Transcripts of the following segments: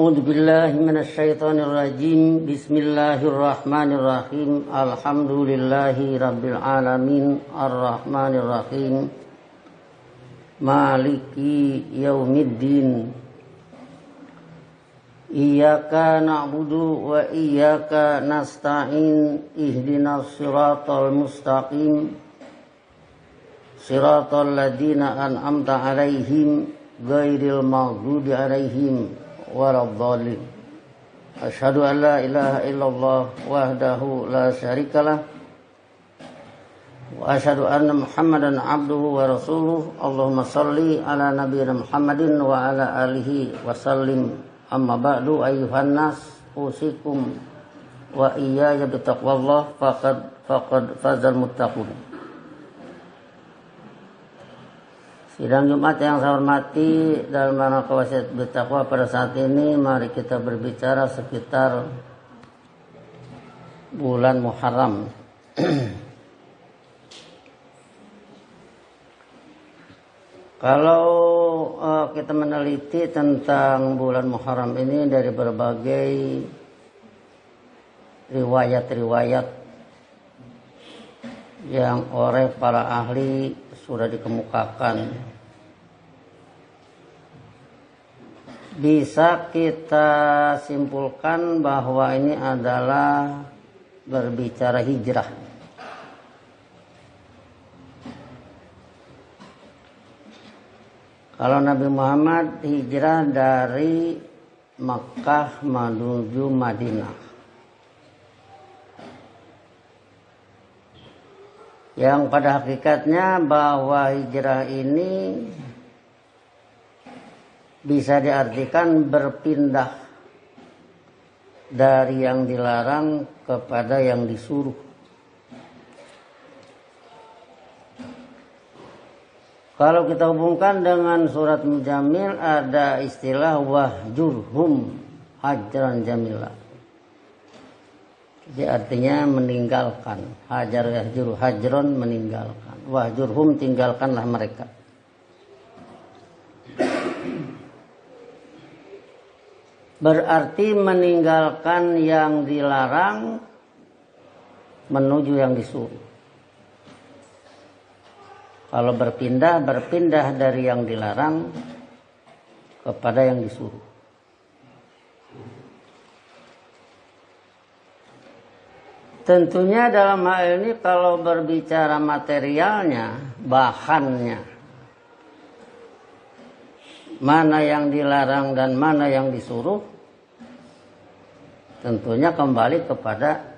A'udzu billahi minasyaitonir rajim. Bismillahirrahmanirrahim. Alhamdulillahi rabbil alamin. Arrahmanir rahim. Maliki yaumiddin. Iyyaka na'budu wa iyyaka nasta'in. Ihdinas siratal mustaqim. Siratal ladzina an'amta 'alaihim ghairil maghdubi 'alaihim waradhdallin. Asyhadu an la ilaha illallah wahdahu la syarikalah wa asyhadu anna Muhammadan abduhu wa rasuluh. Allahumma shalli ala nabiyyina Muhammadin wa ala alihi wa sallim. Amma ba'du, ayyuhan nas, usikum wa iyaya bitaqwallah faqad fazal muttaqun. Sidang Jumat yang saya hormati, dalam rangka wasiat bertakwa pada saat ini, mari kita berbicara sekitar bulan Muharram. Kalau kita meneliti tentang bulan Muharram ini dari berbagai riwayat-riwayat yang oleh para ahli sudah dikemukakan, bisa kita simpulkan bahwa ini adalah berbicara hijrah. Kalau Nabi Muhammad hijrah dari Makkah menuju Madinah, yang pada hakikatnya bahwa hijrah ini bisa diartikan berpindah dari yang dilarang kepada yang disuruh. Kalau kita hubungkan dengan surat Mujammil, ada istilah wahjurhum hajran jamila. Jadi artinya meninggalkan. Hajar yahjuru hajron, meninggalkan. Wahjurhum, tinggalkanlah mereka. Berarti meninggalkan yang dilarang menuju yang disuruh. Kalau berpindah dari yang dilarang kepada yang disuruh. Tentunya dalam hal ini kalau berbicara materialnya, bahannya, mana yang dilarang dan mana yang disuruh, tentunya kembali kepada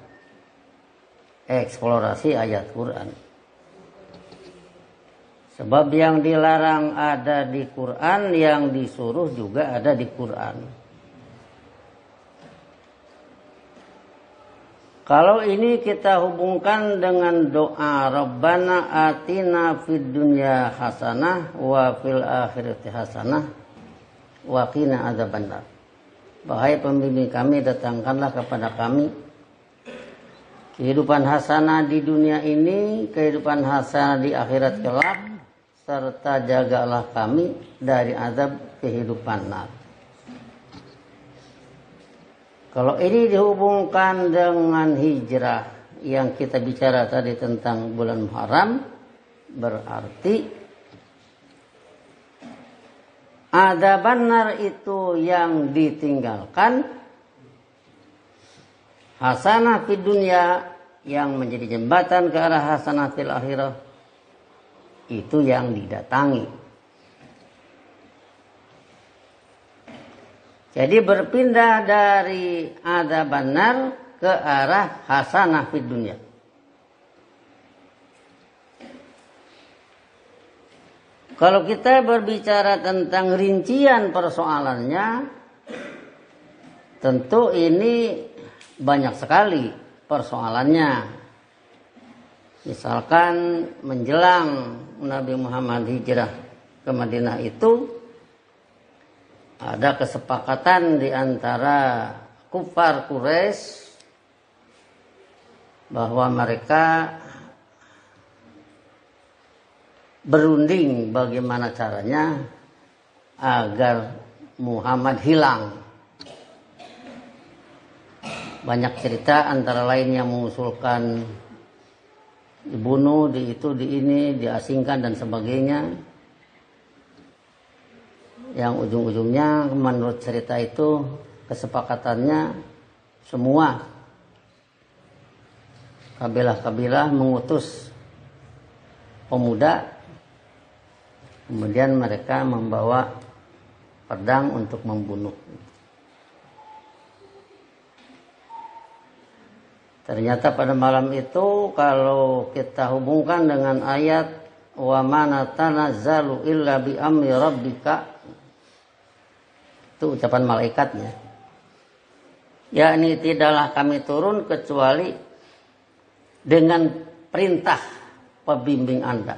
eksplorasi ayat Quran. Sebab yang dilarang ada di Quran, yang disuruh juga ada di Quran. Kalau ini kita hubungkan dengan doa Rabbana atina fid dunya hasanah wa fil akhirati hasanah wa qina adzabannar. Wahai pembimbing kami, datangkanlah kepada kami kehidupan hasanah di dunia ini, kehidupan hasanah di akhirat kelak, serta jagalah kami dari azab kehidupan nar. Kalau ini dihubungkan dengan hijrah yang kita bicara tadi tentang bulan Muharram, berarti azaban nar itu yang ditinggalkan, hasanah fid dunya yang menjadi jembatan ke arah hasanah fil akhirah itu yang didatangi. Jadi berpindah dari adzaban nar ke arah hasanah fid dunya. Kalau kita berbicara tentang rincian persoalannya, tentu ini banyak sekali persoalannya. Misalkan menjelang Nabi Muhammad hijrah ke Madinah itu, ada kesepakatan di antara kufar Quraisy bahwa mereka berunding bagaimana caranya agar Muhammad hilang banyak cerita, antara lain yang mengusulkan dibunuh, di itu, di ini, diasingkan dan sebagainya. Yang ujung-ujungnya menurut cerita itu kesepakatannya semua kabilah-kabilah mengutus pemuda, kemudian mereka membawa pedang untuk membunuh. Ternyata pada malam itu kalau kita hubungkan dengan ayat wa ma natanazzalu illa bi amri rabbika, itu ucapan malaikatnya, yakni tidaklah kami turun kecuali dengan perintah pembimbing Anda.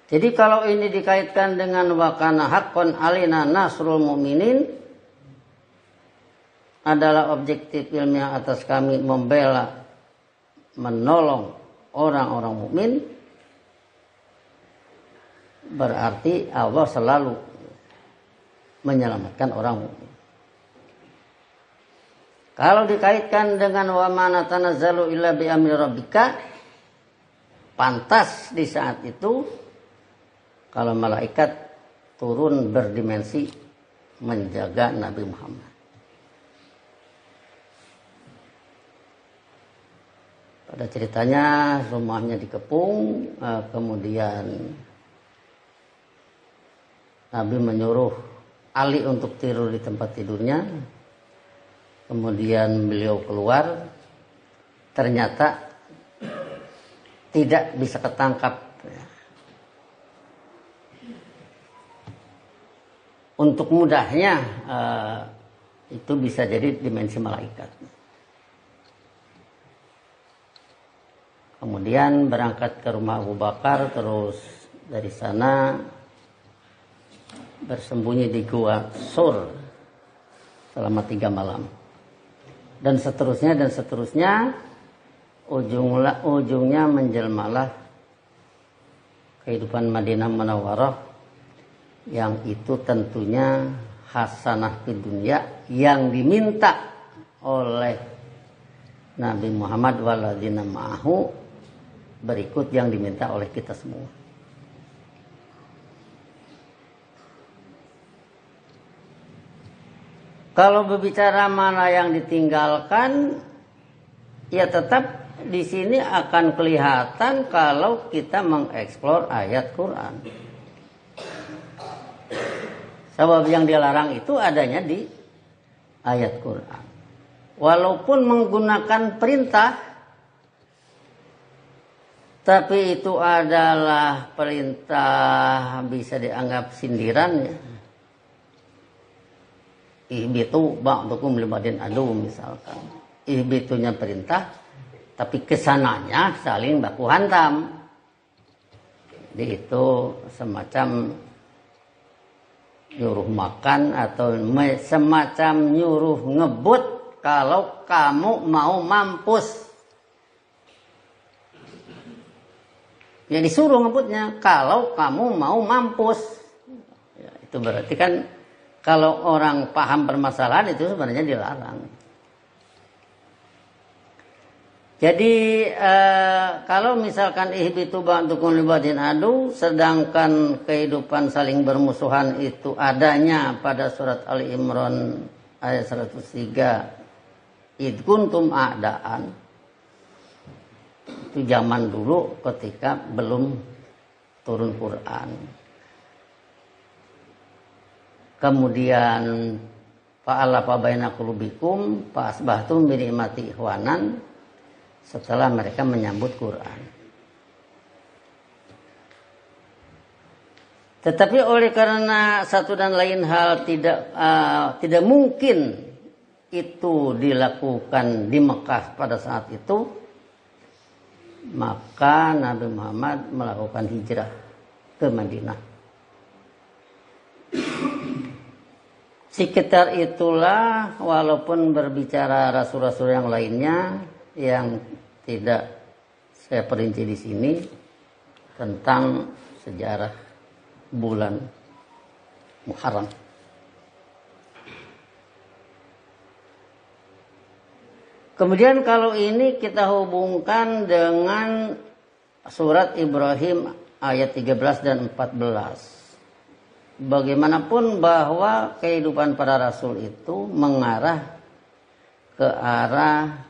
Jadi kalau ini dikaitkan dengan wa kana haqqan alina nasrul mu'minin, adalah objektif ilmiah atas kami membela, menolong orang-orang mukmin, berarti Allah selalu menyelamatkan orang mukmin. Kalau dikaitkan dengan wa ma natanazzalu illa bi amri rabbika, pantas di saat itu kalau malaikat turun berdimensi menjaga Nabi Muhammad. Pada ceritanya rumahnya dikepung, kemudian Nabi menyuruh Ali untuk tidur di tempat tidurnya. Kemudian beliau keluar, ternyata tidak bisa ketangkap. Untuk mudahnya itu bisa jadi dimensi malaikat. Kemudian berangkat ke rumah Abu Bakar, terus dari sana bersembunyi di gua Sur selama 3 malam. Dan seterusnya, ujungnya menjelmalah kehidupan Madinah Munawwarah, yang itu tentunya hasanah fid dunya yang diminta oleh Nabi Muhammad walladzina ma'ahu, berikut yang diminta oleh kita semua. Kalau berbicara mana yang ditinggalkan, ya tetap di sini akan kelihatan kalau kita mengeksplor ayat Quran. Sebab yang dilarang itu adanya di ayat Quran. Walaupun menggunakan perintah, tapi itu adalah perintah bisa dianggap sindiran ya. Ihbitu ba'dukum li ba'din adu misalkan. Ihbitunya perintah, tapi kesananya saling baku hantam. Jadi itu semacam nyuruh makan atau semacam nyuruh ngebut kalau kamu mau mampus. Ya disuruh ngebutnya kalau kamu mau mampus. Ya, itu berarti kan kalau orang paham permasalahan itu sebenarnya dilarang. Jadi kalau misalkan ihbitu ba'dukum li ba'din adu, sedangkan kehidupan saling bermusuhan itu adanya pada surat Ali Imran ayat 103. Id kuntum a'daan. Itu zaman dulu ketika belum turun Quran. Kemudian fa'alafa baina qulubikum fa asbahtum bi ni'mati ikhwanan, setelah mereka menyambut Quran. Tetapi oleh karena satu dan lain hal tidak mungkin itu dilakukan di Mekah pada saat itu, maka Nabi Muhammad melakukan hijrah ke Madinah. Sekitar itulah, walaupun berbicara rasul-rasul yang lainnya yang tidak saya perinci di sini tentang sejarah bulan Muharram. Kemudian kalau ini kita hubungkan dengan surat Ibrahim ayat 13 dan 14. Bagaimanapun bahwa kehidupan para rasul itu mengarah ke arah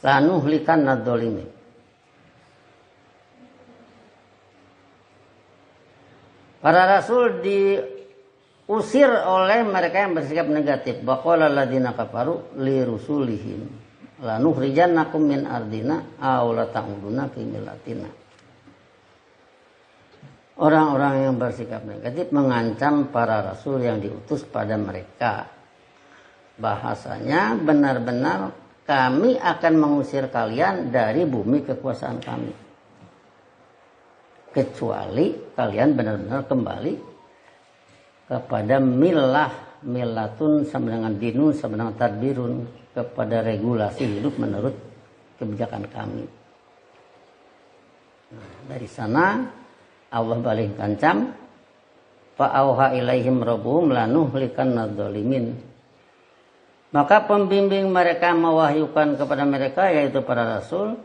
lanuhlikan nadzolimin. Para rasul diusir oleh mereka yang bersikap negatif. Baqala alladziina kafaru li rusulihim lanukhrijannakum min ardina aw la ta'uduna fi millatina. Orang-orang yang bersikap negatif mengancam para rasul yang diutus pada mereka. Bahasanya benar-benar kami akan mengusir kalian dari bumi kekuasaan kami. Kecuali kalian benar-benar kembali kepada millatun sama dengan dinun sama dengan tadbirun, kepada regulasi hidup menurut kebijakan kami. Nah, dari sana Allah balik kancam, fa'auha ilaihim rabbuhum lanuhlikan nadzalimin. Maka pembimbing mereka mewahyukan kepada mereka, yaitu para rasul,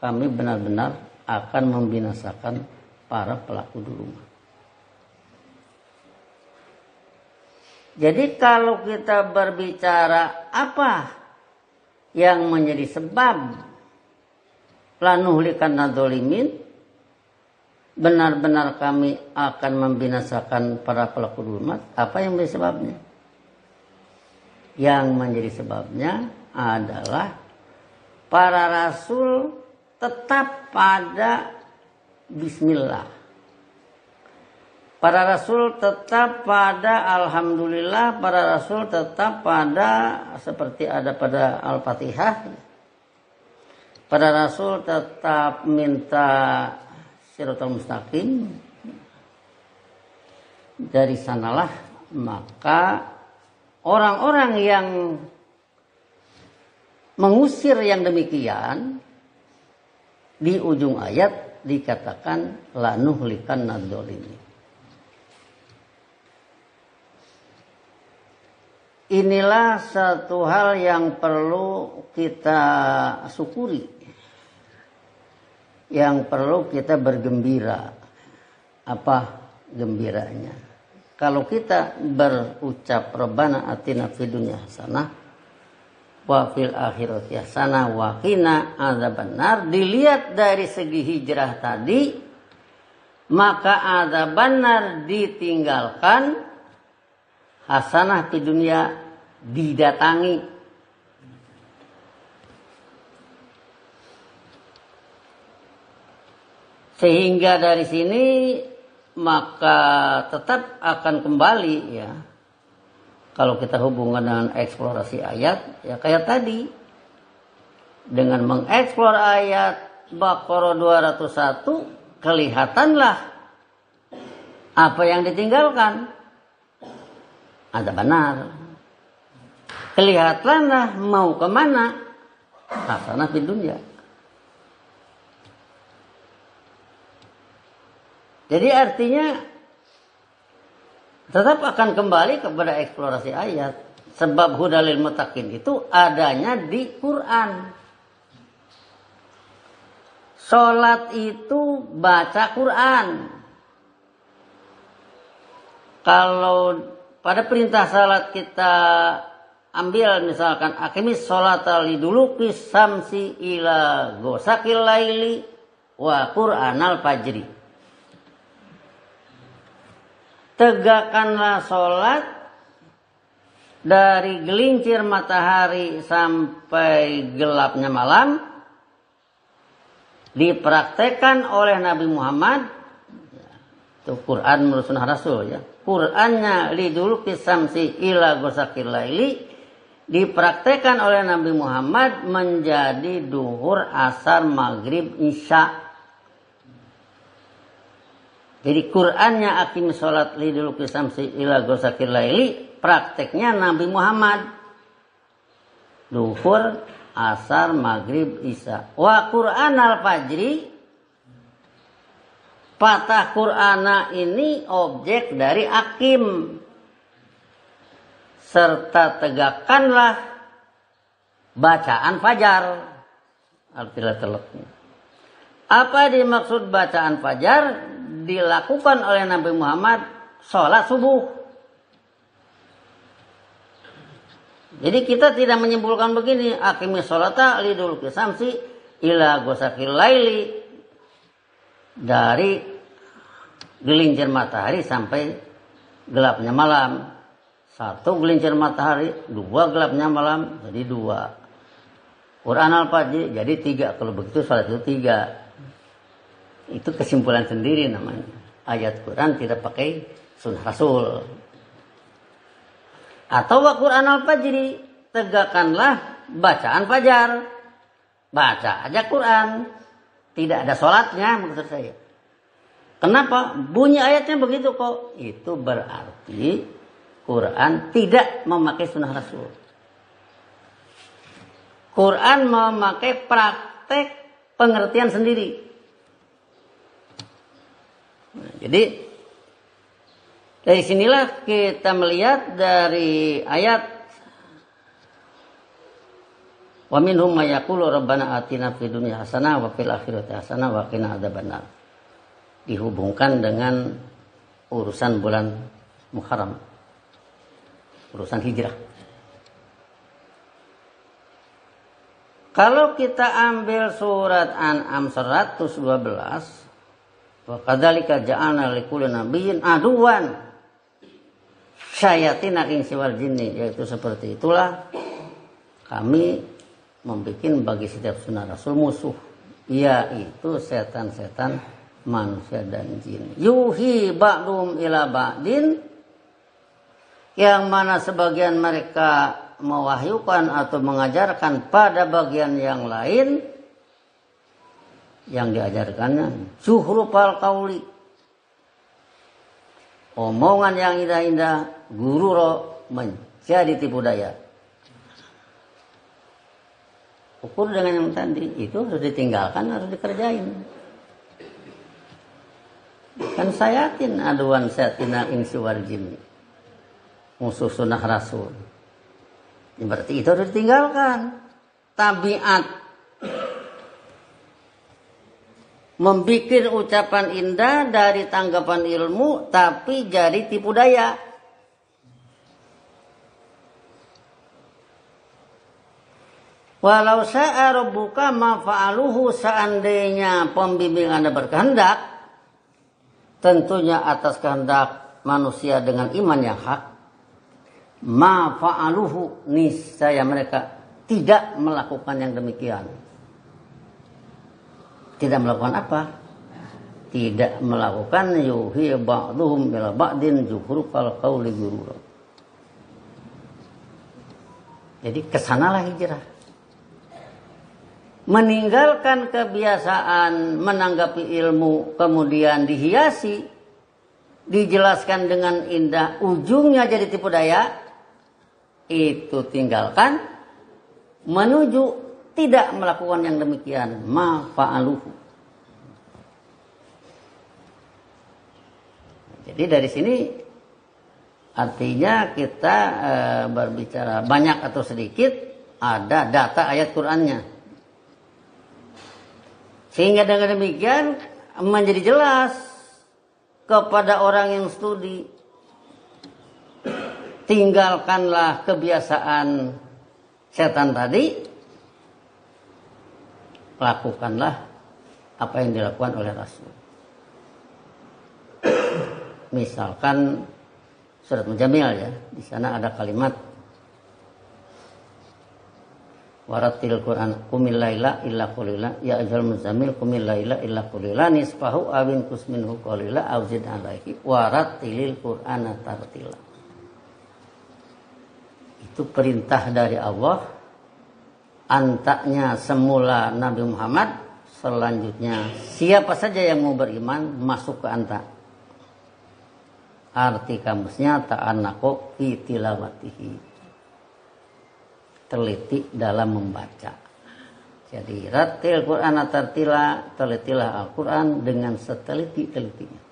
kami benar-benar akan membinasakan para pelaku dulu. Jadi kalau kita berbicara apa yang menjadi sebab lanuhlikan nadzalimin, benar-benar kami akan membinasakan para pelaku zulmat, apa yang menjadi sebabnya? Yang menjadi sebabnya adalah para rasul tetap pada bismillah. Para rasul tetap pada alhamdulillah, para rasul tetap pada seperti ada pada Al-Fatihah. Para rasul tetap minta Shiratal Mustaqim. Dari sanalah maka orang-orang yang mengusir yang demikian di ujung ayat dikatakan lanuhlikan nadzalimin. Inilah satu hal yang perlu kita syukuri, yang perlu kita bergembira. Apa gembiranya? Kalau kita berucap Rabbana atina fid dunya hasanah wa fil akhirati hasanah wa qina adzabannar, dilihat dari segi hijrah tadi, maka adzabannar ditinggalkan, hasanah di dunia didatangi. Sehingga dari sini maka tetap akan kembali ya. Kalau kita hubungkan dengan eksplorasi ayat, ya kayak tadi. Dengan mengeksplor ayat Baqarah 201, kelihatanlah apa yang ditinggalkan. Ada benar. Kelihatanlah mau kemana? Hasanah di dunia. Jadi artinya tetap akan kembali kepada eksplorasi ayat. Sebab hudalil muttaqin itu adanya di Quran. Sholat itu baca Quran. Kalau pada perintah salat kita ambil misalkan aqimis sholata liduluki samsi ila ghosaqil laili wa qur'anal fajri. Tegakkanlah sholat dari gelincir matahari sampai gelapnya malam. Dipraktekkan oleh Nabi Muhammad. Itu Quran menurut sunnah Rasul ya. Qurannya liduluki samsi ila ghosaqil laili dipraktekkan oleh Nabi Muhammad menjadi duhur, asar, maghrib, isya. Jadi Qurannya aqim sholat liduluki samsi ila ghosaqil laili, prakteknya Nabi Muhammad. Duhur, asar, maghrib, isya. Wa Qur'anal fajri, patah Qur'ana ini objek dari akim. Serta tegakkanlah bacaan fajar. Artinya teleknya. Apa dimaksud bacaan fajar? Dilakukan oleh Nabi Muhammad sholat subuh. Jadi kita tidak menyimpulkan begini, aqimi sholata liduluki samsi ila ghosaqil laili, dari gelincir matahari sampai gelapnya malam. 1 gelincir matahari, 2 gelapnya malam, jadi 2. Quran al-fajr jadi 3. Kalau begitu sholat itu 3. Itu kesimpulan sendiri namanya. Ayat Quran tidak pakai sunnah Rasul. Atau wa Quran al-fajri, tegakkanlah bacaan fajar. Baca aja Quran. Tidak ada sholatnya maksud saya. Kenapa? Bunyi ayatnya begitu kok. Itu berarti Quran tidak memakai sunnah Rasul. Quran memakai praktek pengertian sendiri. Nah, jadi dari sinilah kita melihat dari ayat wa minhum may yaqulu rabbana atina fid dunya hasanah wa fil akhirati hasanah wa qina adzabannar. Dihubungkan dengan urusan bulan Muharram. Urusan hijrah. Kalau kita ambil surat An'am 112, wa kadzalika ja'alna likulli nabiyyin aduwan syayatin al-insi wal jinni, yaitu seperti itulah kami membuat bagi setiap sunnah Rasul musuh, yaitu setan-setan manusia dan jin. Yuhi ba'dum ila ba'din, yang mana sebagian mereka mewahyukan atau mengajarkan pada bagian yang lain, yang diajarkannya zuhrufal qauli, omongan yang indah-indah, gururo, menjadi tipu daya. Ukur dengan yang tadi, itu harus ditinggalkan, harus dikerjain. Kan sayatin aduan sayatina insi wal jinni, musuh sunnah Rasul. Ya, berarti itu harus ditinggalkan. Tabiat membikin ucapan indah dari tanggapan ilmu, tapi jadi tipu daya. Walau syaa rabbuka ma fa'aluhu, seandainya pembimbing Anda berkehendak, tentunya atas kehendak manusia dengan iman yang hak, ma fa'aluhu, niscaya mereka tidak melakukan yang demikian. Tidak melakukan apa? Tidak melakukan yuhi ba'duhum ila ba'din zuhrufal qauli gurura. Jadi kesanalah hijrah. Meninggalkan kebiasaan menanggapi ilmu, kemudian dihiasi, dijelaskan dengan indah, ujungnya jadi tipu daya, itu tinggalkan, menuju tidak melakukan yang demikian, ma fa'aluhu. Jadi dari sini artinya kita berbicara banyak atau sedikit, ada data ayat Qur'annya. Sehingga dengan demikian menjadi jelas kepada orang yang studi, tinggalkanlah kebiasaan setan tadi, lakukanlah apa yang dilakukan oleh Rasul. Misalkan surat Mujamil, ya, di sana ada kalimat waratil Quran qumil laila illa qalila ya ayyuhal muzammil qumil laila illa qalila nisfahu awin kusminhu qalila aw zid alaihi waratilil Qur'ana tartila. Itu perintah dari Allah. Antaknya semula Nabi Muhammad, selanjutnya siapa saja yang mau beriman masuk ke anta. Arti kamusnya ta'annaqu fi tilawatihi, teliti dalam membaca. Jadi ratil Quran tartila, telitilah Al-Quran dengan seteliti-telitinya.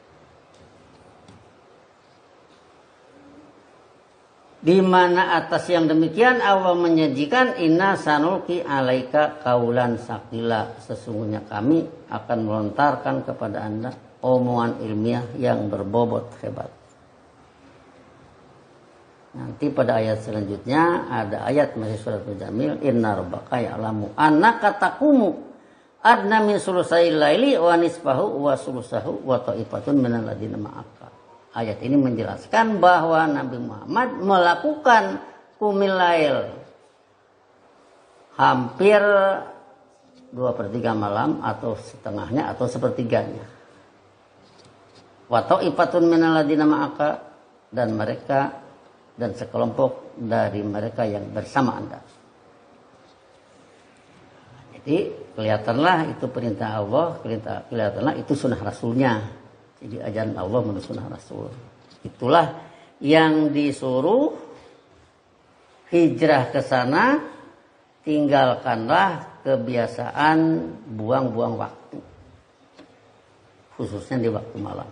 Di mana atas yang demikian Allah menjanjikan inna sanulqi alaika kaulan sakila, sesungguhnya kami akan melontarkan kepada Anda omongan ilmiah yang berbobot hebat. Nanti pada ayat selanjutnya ada ayat masih surat Muzamil, inna rabbaka ya'lamu annaka taqumu adna min sulusai laili wa nisfahu wa sulusahu wa ta'ifatun minal ladina ma'aka. Ayat ini menjelaskan bahwa Nabi Muhammad melakukan qumil lail hampir 2/3 malam atau setengahnya atau sepertiganya. Wa ta'ifatun minal ladina ma'aka, dan mereka dan sekelompok dari mereka yang bersama Anda. Jadi kelihatanlah itu perintah Allah, kelihatanlah itu sunnah Rasulnya. Jadi ajaran Allah menurut sunnah Rasul. Itulah yang disuruh hijrah ke sana, tinggalkanlah kebiasaan buang-buang waktu. Khususnya di waktu malam.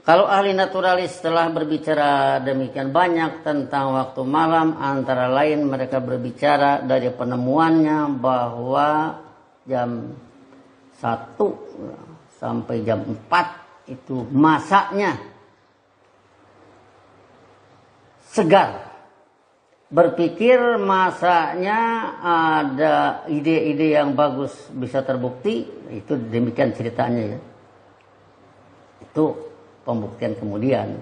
Kalau ahli naturalis telah berbicara demikian banyak tentang waktu malam, antara lain mereka berbicara dari penemuannya bahwa jam 1 sampai jam 4 itu masaknya segar. Berpikir masaknya ada ide-ide yang bagus bisa terbukti, itu demikian ceritanya ya. Itu pembuktian kemudian.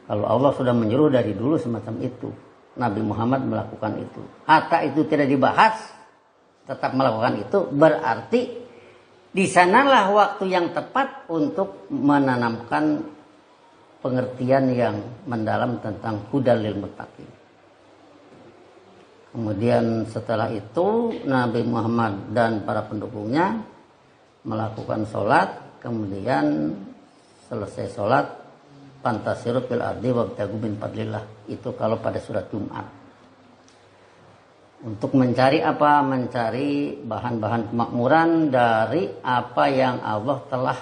Kalau Allah sudah menyuruh dari dulu semacam itu, Nabi Muhammad melakukan itu. Hatta itu tidak dibahas, tetap melakukan itu, berarti di sanalah waktu yang tepat untuk menanamkan pengertian yang mendalam tentang hudal lil muttaqin. Kemudian setelah itu Nabi Muhammad dan para pendukungnya melakukan sholat, kemudian selesai sholat fantasiru fil ardi wabtagu min fadlillah. Itu kalau pada surat Jumat. Untuk mencari apa? Mencari bahan-bahan kemakmuran dari apa yang Allah telah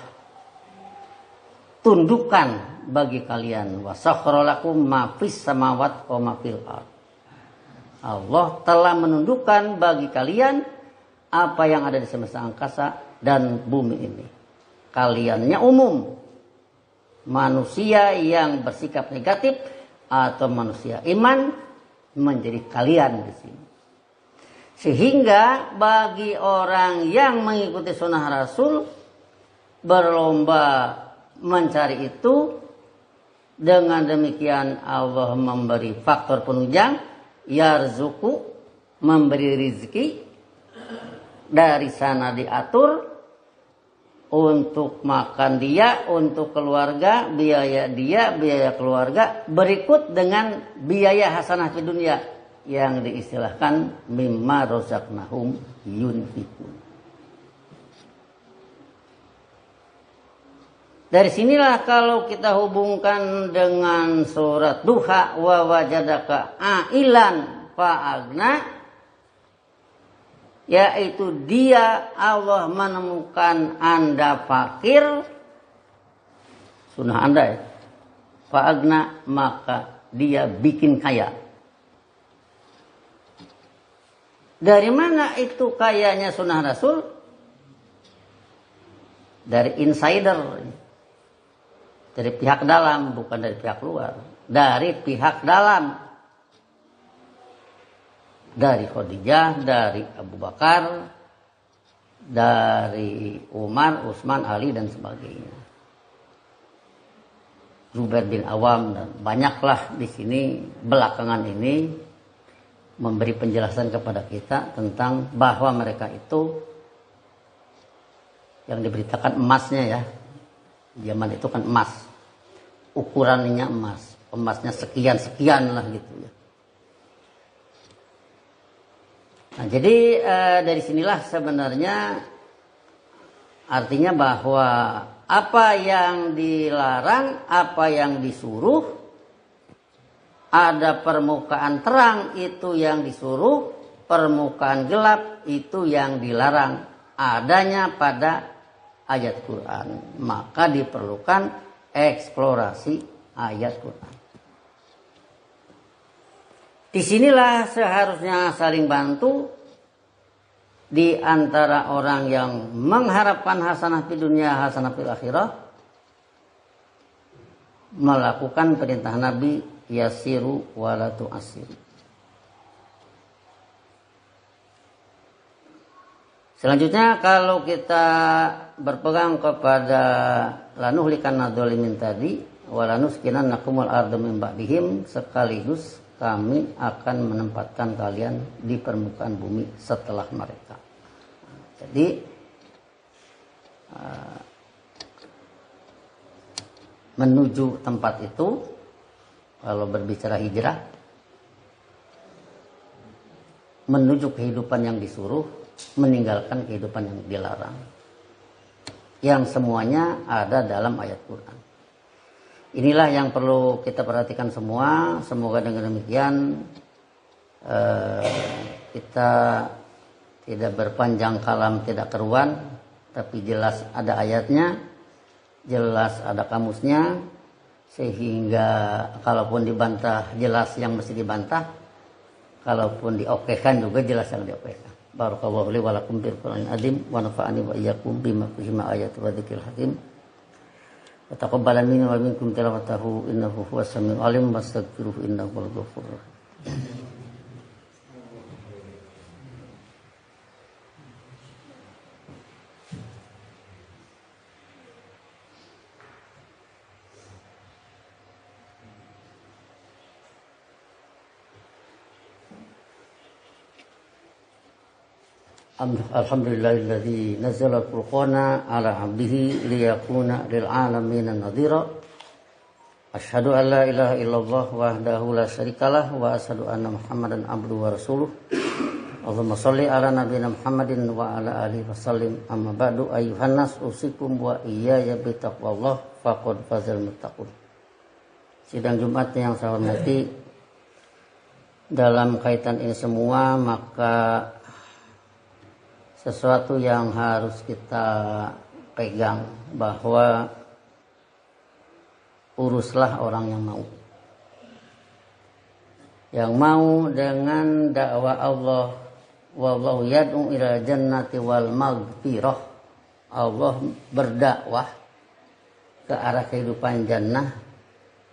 tundukkan bagi kalian. Wa sakhkhara lakum ma fis samawati wa ma fil ardh. Allah telah menundukkan bagi kalian apa yang ada di semesta angkasa dan bumi ini. Kaliannya umum. Manusia yang bersikap negatif atau manusia iman menjadi kalian di sini. Sehingga bagi orang yang mengikuti sunnah Rasul berlomba mencari itu, dengan demikian Allah memberi faktor penunjang, yarzuku, memberi rizki, dari sana diatur untuk makan dia, untuk keluarga, biaya dia, biaya keluarga, berikut dengan biaya hasanah di dunia yang diistilahkan mimma rozaqnahum yunfikun. Dari sinilah kalau kita hubungkan dengan surat Duha, wa wajadaka ailan fa'agna, yaitu dia Allah menemukan Anda fakir, sunnah Anda ya, fa'agna, maka dia bikin kaya. Dari mana itu kayanya sunnah Rasul? Dari insider, dari pihak dalam, bukan dari pihak luar. Dari pihak dalam, dari Khadijah, dari Abu Bakar, dari Umar, Utsman, Ali dan sebagainya. Zubair bin Awam dan banyaklah di sini belakangan ini memberi penjelasan kepada kita tentang bahwa mereka itu yang diberitakan emasnya ya. Zaman itu kan emas. Ukurannya emas. Emasnya sekian-sekian lah gitu ya. Nah, jadi dari sinilah sebenarnya artinya bahwa apa yang dilarang, apa yang disuruh, ada permukaan terang itu yang disuruh, permukaan gelap itu yang dilarang. Adanya pada ayat Quran. Maka diperlukan eksplorasi ayat Quran. Disinilah seharusnya saling bantu di antara orang yang mengharapkan hasanah di dunia, hasanah fil akhirah, melakukan perintah Nabi yasiru wala tu'assiru. Selanjutnya kalau kita berpegang kepada lanuhlikanna dzalimin tadi walanuskinannakumul arda min ba'dihim, sekaligus kami akan menempatkan kalian di permukaan bumi setelah mereka. Jadi menuju tempat itu, kalau berbicara hijrah, menuju kehidupan yang disuruh, meninggalkan kehidupan yang dilarang, yang semuanya ada dalam ayat Quran. Inilah yang perlu kita perhatikan semua. Semoga dengan demikian kita tidak berpanjang kalam, tidak keruan, tapi jelas ada ayatnya, jelas ada kamusnya, sehingga kalaupun dibantah jelas yang mesti dibantah, kalaupun diokekan juga jelas yang diokekan. Barakallahu li wa lakum fil Qur'anil azim wa nafa'ani wa iyyakum bima fihi min ayatin wa dzikril hakim. Wa taqabbal minna wa minkum tilawatahu innahu huwas samiul alim wastaghfiruhu innahu huwal ghafurur rahim. Alhamdulillahilladzi nazzala al-Furqana ala 'abdihi liyakuna lil 'alamin nadhira. Asyhadu an la ilaha illallah wahdahu la syarikalah wa asyhadu anna Muhammadan abduhu wa rasuluh. Allahumma shalli ala nabiyyina Muhammadin wa ala alihi wasallim. Amma ba'du, ayyuhan nas usikum wa iyaya bi taqwallah faqad fazal muttaqun. Sidang Jumat yang saya hormati, dalam kaitan ini semua maka sesuatu yang harus kita pegang, bahwa uruslah orang yang mau. Yang mau dengan dakwah Allah, wallahu yad'u ila jannati wal maghfirah. Allah berdakwah ke arah kehidupan jannah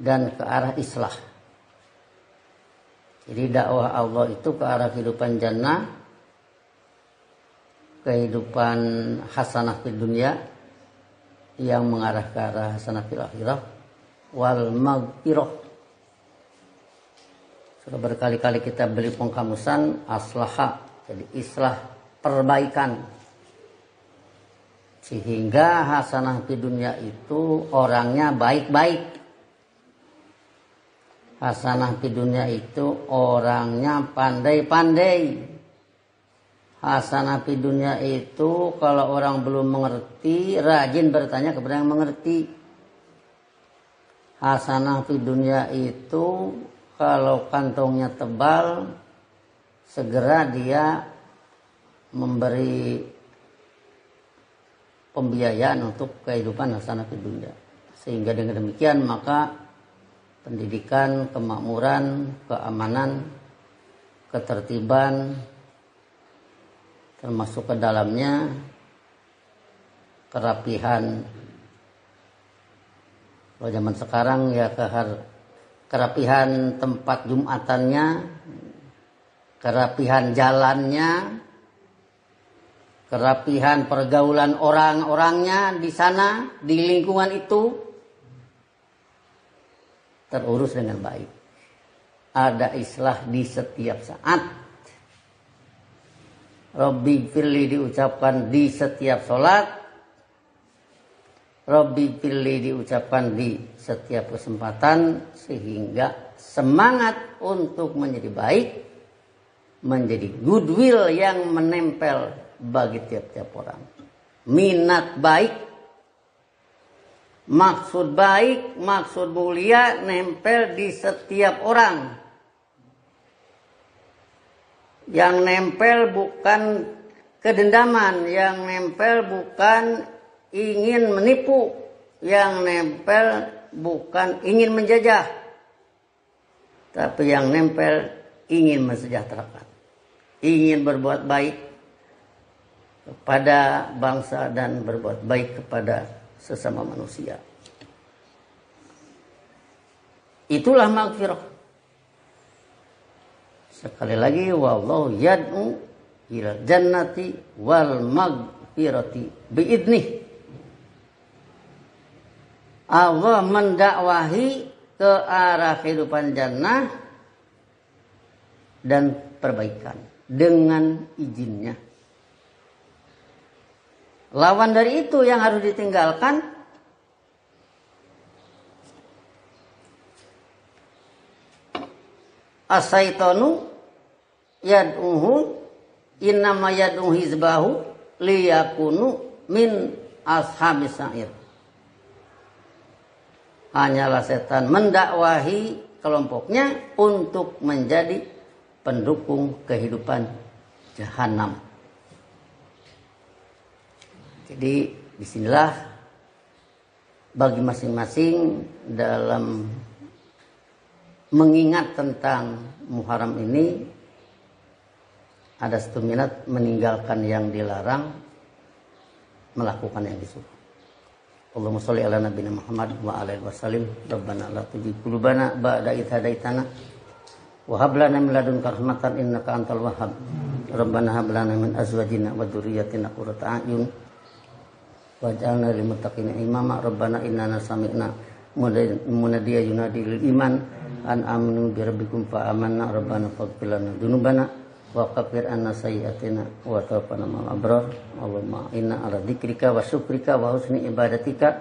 dan ke arah islah. Jadi dakwah Allah itu ke arah kehidupan jannah, kehidupan hasanah di dunia yang mengarah ke arah hasanah fil akhirah, wal maghfirah. Sudah berkali-kali kita beli pengkamusan aslaha, jadi islah, perbaikan, sehingga hasanah di dunia itu orangnya baik-baik. Hasanah di dunia itu orangnya pandai-pandai. Hasanah di dunia itu kalau orang belum mengerti, rajin bertanya kepada yang mengerti. Hasanah di dunia itu kalau kantongnya tebal, segera dia memberi pembiayaan untuk kehidupan hasanah di dunia. Sehingga dengan demikian maka pendidikan, kemakmuran, keamanan, ketertiban, termasuk ke dalamnya kerapihan. Kalau zaman sekarang ya kerapihan tempat jumatannya, kerapihan jalannya, kerapihan pergaulan orang-orangnya di sana, di lingkungan itu terurus dengan baik. Ada islah di setiap saat. Rabbi firli diucapkan di setiap sholat, Rabbi firli diucapkan di setiap kesempatan, sehingga semangat untuk menjadi baik, menjadi goodwill yang menempel bagi tiap-tiap orang. Minat baik, maksud baik, maksud mulia nempel di setiap orang. Yang nempel bukan kedendaman, yang nempel bukan ingin menipu, yang nempel bukan ingin menjajah, tapi yang nempel ingin mensejahterakan, ingin berbuat baik kepada bangsa dan berbuat baik kepada sesama manusia. Itulah maghfirah. Sekali lagi, wallahu yad'u ila jannati wal maghfirati biidnih. Allah mendakwahi ke arah kehidupan jannah dan perbaikan dengan izinnya. Lawan dari itu yang harus ditinggalkan as-syaitanu yad'uhu innama yad'u hizbahu liyakunu min ashabis sa'ir. Hanyalah setan mendakwahi kelompoknya untuk menjadi pendukung kehidupan jahanam. Jadi disinilah bagi masing-masing dalam mengingat tentang Muharram ini ada satu minat meninggalkan yang dilarang, melakukan yang disuruh. Allahumma sholli ala nabiyina Muhammad wa alihi wasallim. Rabbana la tuzigh qulubana ba'da idh hadaitana wa hab lana min ladunka rahmatan innaka antal wahhab. Rabbana hab lana min azwajina wa dhurriyyatina qurrata a'yun waj'alna lil muttaqina imama. Rabbana innana sami'na munadiyan yunadi lil iman an aminu bi rabbikum fa amanna. Rabbana faghfir lana dzunubana wa kaffir anna sayyi'atina wa tawaffana ma'al abrar. Allahumma inna ala dzikrika wa syukrika wa husni ibadatika.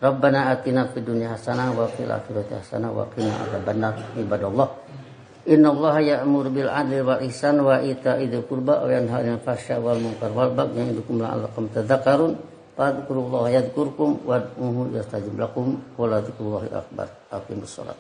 Rabbana atina fid dunya hasanah wa fil akhirati hasanah wa qina adzabannar. Ibadallah, innallaha ya'muru bil 'adli wal ihsan wa ita'i dzil qurba wa yanha 'anil fahsya'i wal munkar wal baghi ya'idukum la'allakum tadhakkarun. Fadhkurullaha yadhkurkum wad'uhu yastajib lakum wa la dzikrullahi akbar. Aqimus shalah.